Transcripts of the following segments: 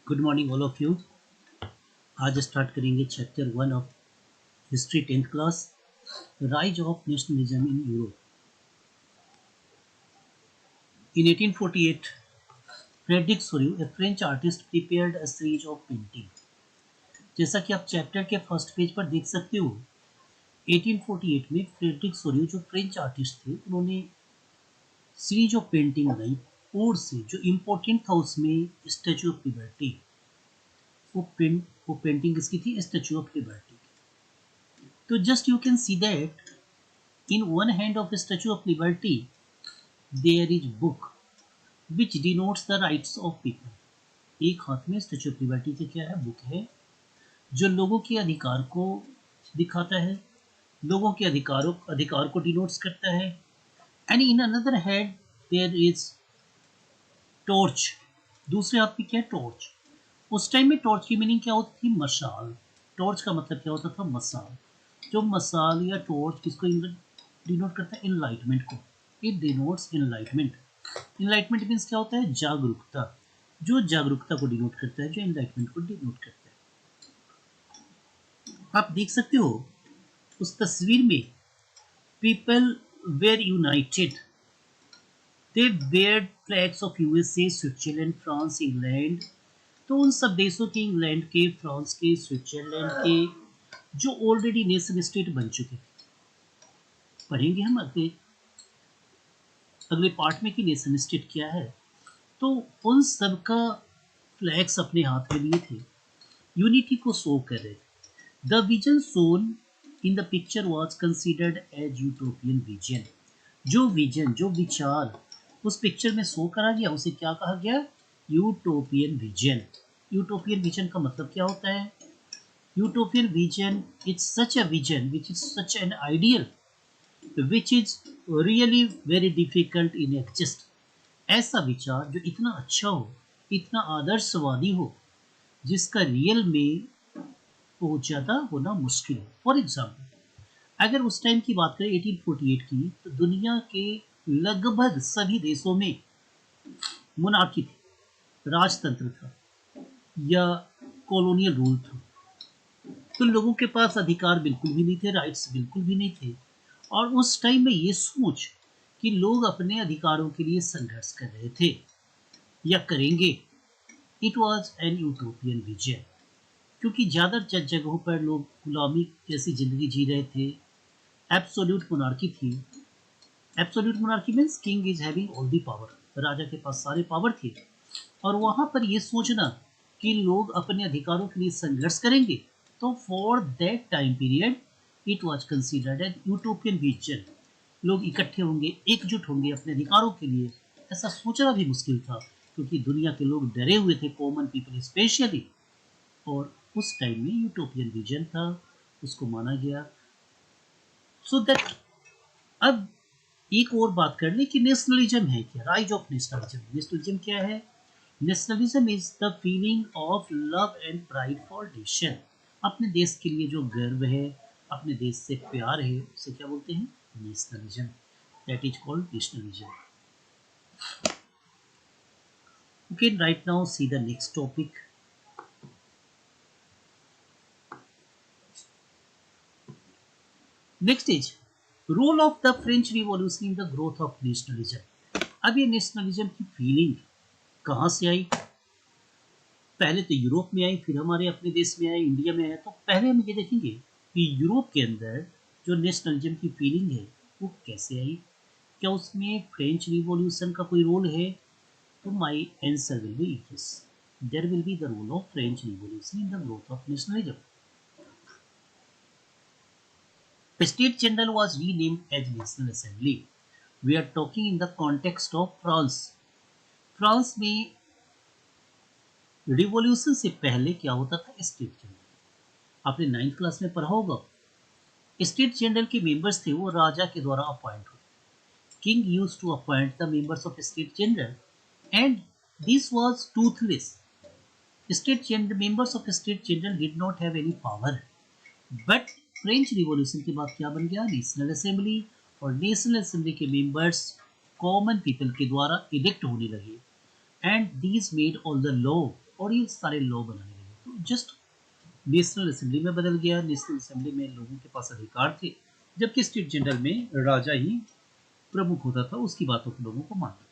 Good morning all of you. आज start करेंगे chapter 1 of history 10th class, rise of nationalism in Europe. In 1848 Frederick Sorio, A French artist, prepared a series of painting. जैसा कि आप chapter के first page पर देख सकते हो, 1848 में फ्रेडरिक सोरियो जो फ्रेंच आर्टिस्ट थे, उन्होंने सीरीज ऑफ पेंटिंग बनाई। और से जो इम्पोर्टेंट था उसमें स्टैचू ऑफ लिबर्टी। वो पेंटिंग किसकी थी? Statue of Liberty. तो just you can see that in one hand of the Statue of Liberty there is book which denotes the rights of people। एक हाथ में स्टैचू ऑफ लिबर्टी के क्या है? बुक है जो लोगों के अधिकार को दिखाता है, लोगों के अधिकार को डिनोट्स करता है। And in another hand there is torch. दूसरे हाथ में क्या है? टॉर्च। उस टाइम में टॉर्च की मीनिंग क्या होती थी? मशाल। टॉर्च का मतलब क्या होता था? मशाल। जो मशाल या टॉर्च किसको डिनोट करता है? इनलाइटमेंट को। It denotes enlightenment. Enlightenment means क्या होता है? जागरूकता। जो जागरूकता को डिनोट करता है, जो इनलाइटमेंट को डिनोट करता है। आप देख सकते हो उस तस्वीर में people were united. They wear flags of USA, Switzerland, France, England. तो उन सब देशों के, इंग्लैंड के, फ्रांस के, स्विट्जरलैंड के, जो ऑलरेडी नेशन स्टेट बन चुके थे। पढ़ेंगे हम अगले पार्ट में कि नेशन स्टेट क्या है। तो उन सब का फ्लैग्स अपने हाथ में लिए थे, यूनिटी को शो कर रहे थे। The vision shown in the picture was considered as utopian vision. जो विजन, जो विचार उस पिक्चर में शो करा गया, उसे क्या कहा गया? Utopian vision. यूटोपियन विजन का मतलब क्या होता है? Utopian vision is such a vision which is such an ideal which is really very difficult in exist. ऐसा विचार जो इतना अच्छा हो, इतना आदर्शवादी हो, जिसका रियल में बहुत ज़्यादा होना मुश्किल है। फॉर एग्जाम्पल, अगर उस टाइम की बात करें 1848 की, तो दुनिया के लगभग सभी देशों में मोनार्की थी, राजतंत्र था या कॉलोनियल रूल था। तो लोगों के पास अधिकार बिल्कुल भी नहीं थे, राइट्स बिल्कुल भी नहीं थे। और उस टाइम में ये सोच कि लोग अपने अधिकारों के लिए संघर्ष कर रहे थे या करेंगे, it was an utopian vision. क्योंकि ज़्यादातर जगहों पर लोग गुलामी जैसी ज़िंदगी जी रहे थे। एब्सोल्यूट मोनार्की थी। Absolute monarchy means king is having all the power, राजा के पास सारे पावर थे। और वहाँ पर ये सोचना कि लोग अपने अधिकारों के लिए संघर्ष करेंगे, तो for that time period it was considered an utopian vision. लोग इकट्ठे होंगे, एकजुट होंगे अपने अधिकारों के लिए, ऐसा सोचना भी मुश्किल था, क्योंकि दुनिया के लोग डरे हुए थे, कॉमन पीपल स्पेशली। और उस टाइम में यूटोपियन विजन था, उसको माना गया। सो दैट अब एक और बात कर ले कि नेशनलिज्म है क्या? Rise of nationalism. नेशनलिज्म क्या है? Nationalism is the feeling of love and pride for nation. अपने देश के लिए जो गर्व है, अपने देश से प्यार है, उसे क्या बोलते हैं? Nationalism. That is called nationalism. Okay, right now see the next topic. Next is role of the French revolution in the growth of nationalism. अब ये नेशनलिज्म की फीलिंग कहाँ से आई? पहले तो यूरोप में आई, फिर हमारे अपने देश में आई, इंडिया में आया। तो पहले हम ये देखेंगे कि यूरोप के अंदर जो नेशनलिज्म की फीलिंग है वो कैसे आई। क्या उसमें फ्रेंच रिवॉल्यूशन का कोई रोल है? तो my answer will be yes, there will be the role of French revolution in the growth of nationalism. State General was renamed as National Assembly. We are talking in the context of France. France में revolution से पहले क्या होता था? State general. आपने 9th class में पढ़ा होगा। स्टेट जनरल के मेंबर्स थे वो राजा के द्वारा अपॉइंट हुए। King used to appoint the members of state general and this was toothless. State general, members of state general did not have any power. But French revolution के बाद क्या बन गया? National assembly. और नेशनल असेंबली के members common people के द्वारा elect होने लगे। And these made all the law. और ये सारे लॉ बनाने लगे। तो जस्ट नेशनल असेंबली में बदल गया। नेशनल असेंबली में लोगों के पास अधिकार थे, जबकि स्टेट जनरल में राजा ही प्रमुख होता था, उसकी बातों को लोगों को मानता था।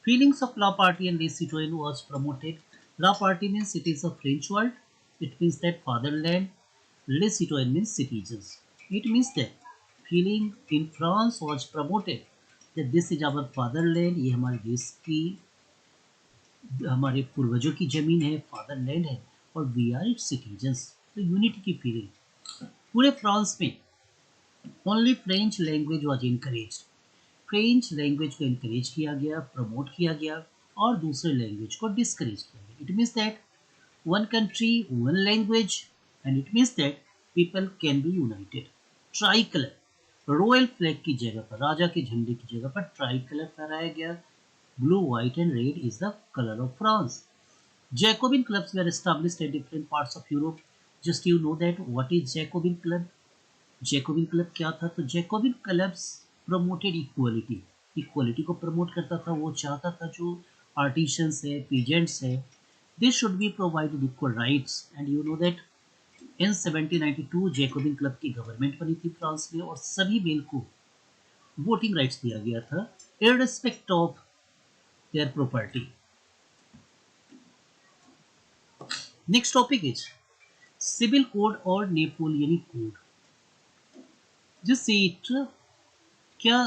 Feelings of La Party and Les Citoyens was promoted. La Party means it is a French word. It means that fatherland. Les Citoyens means citizens. It means that feeling in France was promoted that this is our fatherland. ये हमारे देश की, हमारे पूर्वजों की जमीन है, fatherland है, और वी आर इट्स सिटीजन्स। तो यूनिटी की फीलिंग पूरे फ्रांस में। Only French language was encourage. French language को इनकरेज किया गया, प्रमोट किया गया, और दूसरे लैंग्वेज को डिस्करेज किया गया। It means that one country one language, and it means that people can be united. Try colour royal flag की जगह पर, राजा के झंडे की जगह पर ट्राई कलर फहराया गया। Blue, white and red is the colour of France. Jacobian clubs were established at different parts of Europe. Just you know that what is Jacobin club? Jacobin club क्या था? तो Jacobian clubs promoted equality. Equality को promote करता था। वो चाहता था जो आर्टिशंस है, पीजेंट्स है, they should be provided equal rights. And you know that in 1792 Jacobin club की गवर्नमेंट बनी थी फ्रांस में, और सभी मेल को वोटिंग राइट्स दिया गया था irrespect of their property. Next topic is civil code और नेपोलियनिक कोड। जिस सीट क्या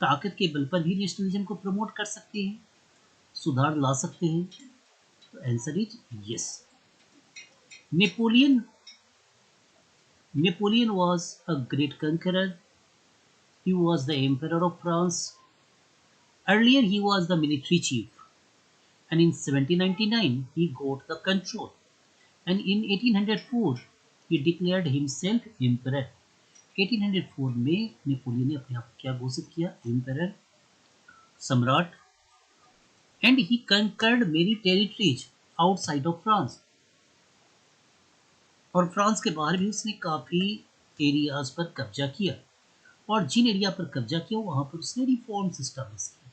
ताकत के बल पर भी नेशनलिज्म को प्रमोट कर सकते हैं, सुधार ला सकते हैं? तो answer is yes. Napoleon was a great conqueror. He was the emperor of France. Earlier he was the military chief, and in 1799 he got the control, and in 1804 he declared himself emperor. 1804 में Napoleon ने अपने आप को क्या घोषित किया? Emperor, सम्राट। And he conquered many territories outside of France, और फ्रांस के बाहर भी उसने काफ़ी एरियाज पर कब्जा किया, और जिन एरिया पर कब्जा किया वहाँ पर उसने रिफॉर्म्स एस्टैब्लिश किए।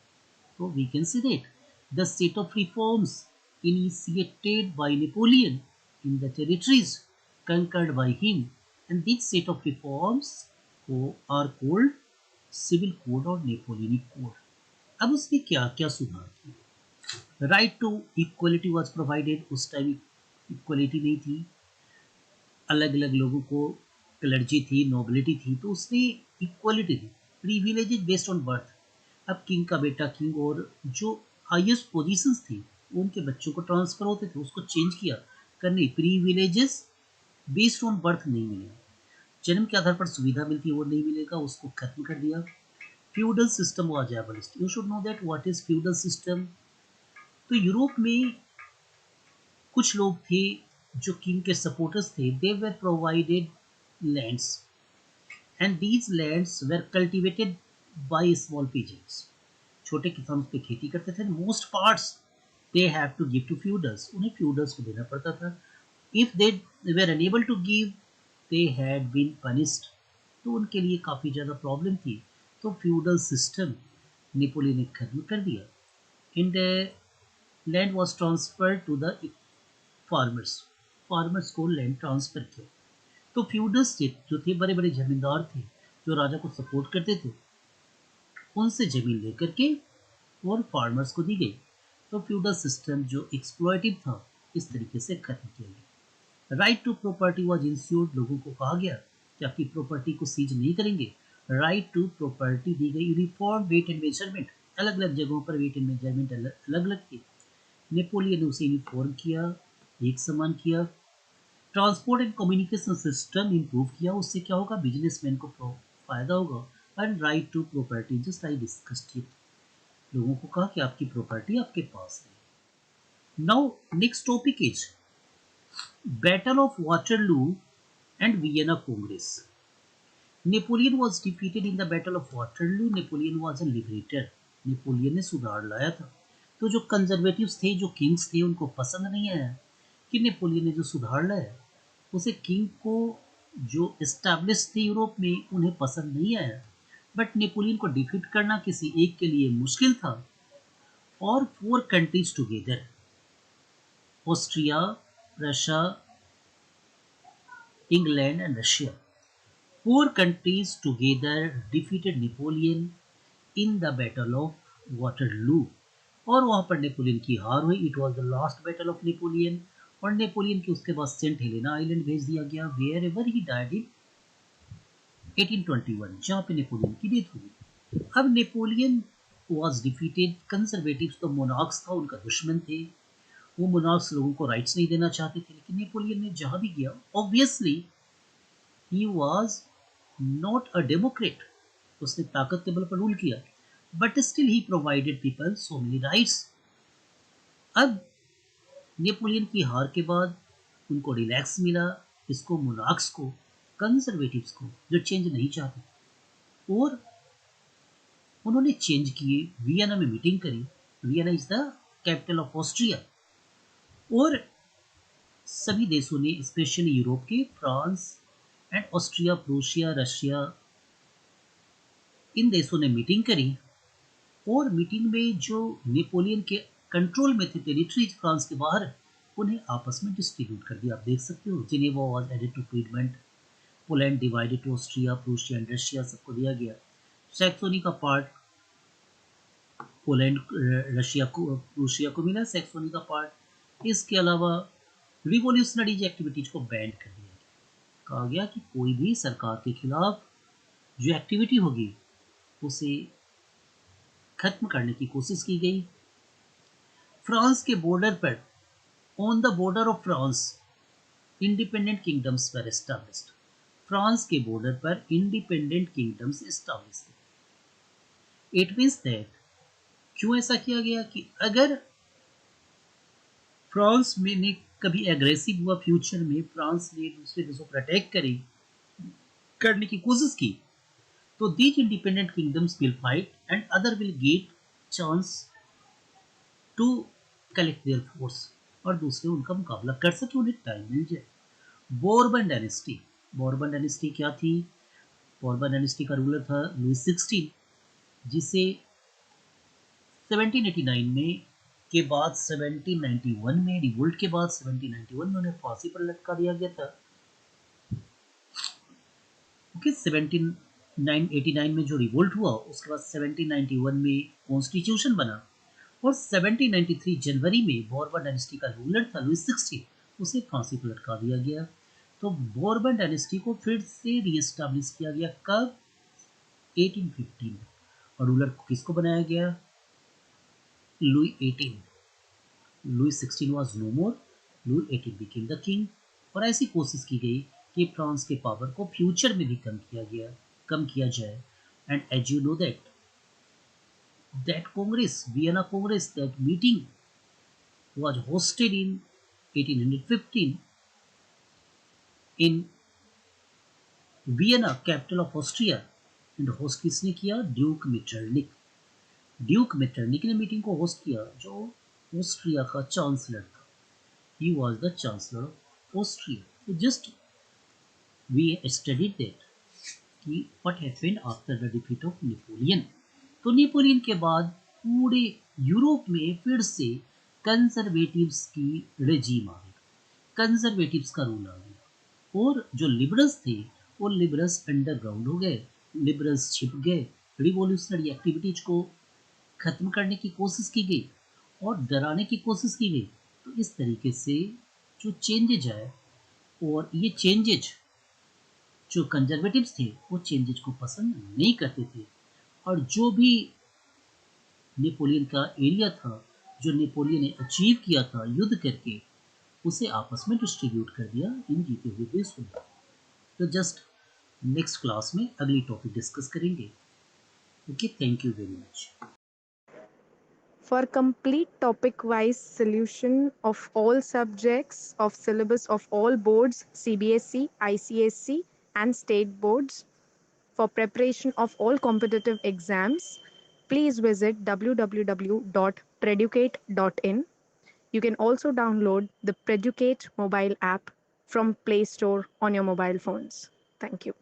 तो we can see that the set of reforms initiated by Napoleon in the territories conquered by him, and this set of reforms are called civil code और नेपोलियनिक कोड। अब उसने क्या क्या सुधार किए? Right to equality was provided. उस time equality नहीं थी, अलग अलग लोगों को क्लर्जी थी, नोबिलिटी थी, तो उसने equality the. Privileges based on birth. अब किंग का बेटा किंग, और जो हाईएस्ट पोजीशंस थी उनके बच्चों को ट्रांसफर होते थे, उसको चेंज किया करने। प्रिविलेजेस बेस्ड ऑन बर्थ नहीं मिलेगा, जन्म के आधार पर सुविधा मिलती है वो नहीं मिलेगा, उसको खत्म कर दिया। Feudal system was abolished. You should know that what is feudal system. तो यूरोप में कुछ लोग थे जो किंग के सपोर्टर्स थे, they were provided lands, and these lands were cultivated by small peasants. छोटे किसान पे खेती करते थे। Most parts they have to give to feudals, उन्हें फ्यूडल्स को देना पड़ता था। If they were unable to give, they had been punished. तो उनके लिए काफ़ी ज़्यादा प्रॉब्लम थी। तो फ्यूडल सिस्टम नेपोलियन ने खत्म कर दिया। In the land was transfer to the farmers. Farmers को लैंड ट्रांसफर किया। तो फ्यूडल्स जो थे, बड़े बड़े जमींदार थे जो राजा को सपोर्ट करते थे, उनसे जमीन लेकर के और फार्मर्स को दी गई। तो फ्यूडल सिस्टम जो एक्सप्लॉइटिव था, इस तरीके से खत्म किया गया। Right to property was ensured. लोगों को कहा गया कि आपकी प्रॉपर्टी को सीज नहीं करेंगे। राइट टू प्रॉपर्टी दी गई। Uniform weight and measurement. अलग अलग जगहों पर वेट एंड मेजरमेंट अलग अलग थी, नेपोलियन ने उसे यूनिफॉर्म किया, एक समान किया। Transport and communication system improve किया। उससे क्या होगा? बिजनेसमैन को फायदा होगा। And right to property, just I discussed it. लोगों को कहा कि आपकी प्रॉपर्टी आपके पास है। Now next topic is battle of Waterloo and Vienna congress. Napoleon was defeated in the battle of Waterloo. Napoleon was a liberator. Napoleon ने सुधार लाया था। तो जो कंजर्वेटिव्स थे, जो किंग्स थे, उनको पसंद नहीं आया कि नेपोलियन ने जो सुधार लाया, उसे किंग को जो एस्टैब्लिश थे यूरोप में, उन्हें पसंद नहीं आया। बट नेपोलियन को डिफीट करना किसी एक के लिए मुश्किल था। और 4 countries together, Austria, Russia, England, and Russia. Four countries together defeated Napoleon in the Battle of Waterloo. और वहाँ पर नेपोलियन की हार हुई. It was the last battle of Napoleon. और नेपोलियन की उसके बाद सेंट हेलेना आइलैंड भेज दिया गया, wherever he died in 1821, जहाँ पे नेपोलियन की डेथ हुई. अब नेपोलियन वॉज डिफीटेड. कंजर्वेटिव्स तो मोनार्क्स था, उनका दुश्मन थे. वो मोनार्क्स लोगों को राइट्स नहीं देना चाहते थे. लेकिन नेपोलियन ने जहाँ भी गया, obviously he was not a Democrat. उसने ताकत के बल पर रूल किया, but still he provided people so many rights. अब नेपोलियन की हार के बाद उनको रिलैक्स मिला, इसको मोनार्क्स को, कंजर्वेटिव्स को, जो चेंज नहीं चाहते. और उन्होंने चेंज किए. वियना में मीटिंग करी. Vienna is the capital of Austria. और सभी देशों ने, स्पेशली यूरोप के, France and Austria, Prussia, Russia, इन देशों ने मीटिंग करी. और मीटिंग में जो नेपोलियन के कंट्रोल में थे टेरिटरीज फ्रांस के बाहर, उन्हें आपस में डिस्ट्रीब्यूट कर दिया. आप देख सकते हो, जिनेवा वाज एडेड टू फ्रीडमेंट, Poland divided to Austria, Prussia and Russia, सबको दिया गया. सैक्सोनी का पार्ट पोलैंड, रशिया को, प्रूशिया को मिला. सैक्सोनी का पार्ट. इसके अलावा रिवोल्यूशनरी एक्टिविटीज को बैन कर दिया गया. कहा गया कि कोई भी सरकार के खिलाफ जो एक्टिविटी होगी उसे खत्म करने की कोशिश की गई. फ्रांस के बॉर्डर पर, on the border of France, independent kingdoms were established. France के बॉर्डर पर इंडिपेंडेंट किंगडम्स एस्टैब्लिश थे. इट मीन्स दैट, क्यों ऐसा किया गया कि अगर फ्रांस में ने कभी एग्रेसिव हुआ, फ्यूचर में फ्रांस ने दूसरे देशों पर अटैक करने की कोशिश की, तो these independent kingdoms will fight and other will get chance to collect their force, और दूसरे उनका मुकाबला कर सके, उन्हें टाइम मिल जाए. Bourbon dynasty. बोर्बन डायनेस्टी क्या थी? बोर्बन डायनेस्टी का रूलर था लुई 16, जिसे 1789 में के बाद 1791 में, रिवोल्ट के बाद 1791 में उन्हें फांसी पर लटका दिया गया था. ओके, 1789 में जो रिवोल्ट हुआ, उसके बाद 1791 में कॉन्स्टिट्यूशन बना. और 1793 जनवरी में बोर्बन डायनेस्टी का रूलर था लुई 16, उसे फांसी पर लटका दिया गया. तो बोर्बन डायनेस्टी को फिर से रीएस्टैब्लिश किया गया. कब? 1815 में. और रूलर किसको बनाया गया? Louis 18. Louis 16 was no more. Louis 18 became the king. और ऐसी कोशिश की गई कि फ्रांस के पावर को फ्यूचर में भी कम किया जाए. And as you know that Congress, Vienna Congress, that meeting was hosted in 1815 in Vienna, capital of Austria. And host किसने किया? Duke Metternich. ड्यूक मेटरनिक ने मीटिंग को होस्ट किया, जो ऑस्ट्रिया का चांसलर था. He was the chancellor of Austria. तो just we studied that कि what happened after the defeat of Napoleon. तो नेपोलियन के बाद पूरे यूरोप में फिर से कंजर्वेटिव्स की रेजीम आ गई. कंजर्वेटिव्स का रूल आ गया. और जो लिबरल्स थे, वो लिबरल्स अंडरग्राउंड हो गए. लिबरल्स छिप गए. रिवॉल्यूशनरी एक्टिविटीज को खत्म करने की कोशिश की गई और डराने की कोशिश की गई. तो इस तरीके से जो चेंजेज आए, और ये चेंजेज जो कंजर्वेटिव्स थे, वो चेंजेज को पसंद नहीं करते थे. और जो भी नेपोलियन का एरिया था, जो नेपोलियन ने अचीव किया था युद्ध करके, उसे आपस में डिस्ट्रीब्यूट कर दिया इन जीते हुए देशों में. तो जस्ट नेक्स्ट क्लास में अगली टॉपिक डिस्कस करेंगे. Okay, thank you very much. For complete topic-wise solution of all subjects of syllabus of all boards, CBSE, ICSE, and state boards, for preparation of all competitive exams, please visit www.preducate.in. You can also download the Preducate mobile app from Play Store on your mobile phones. Thank you.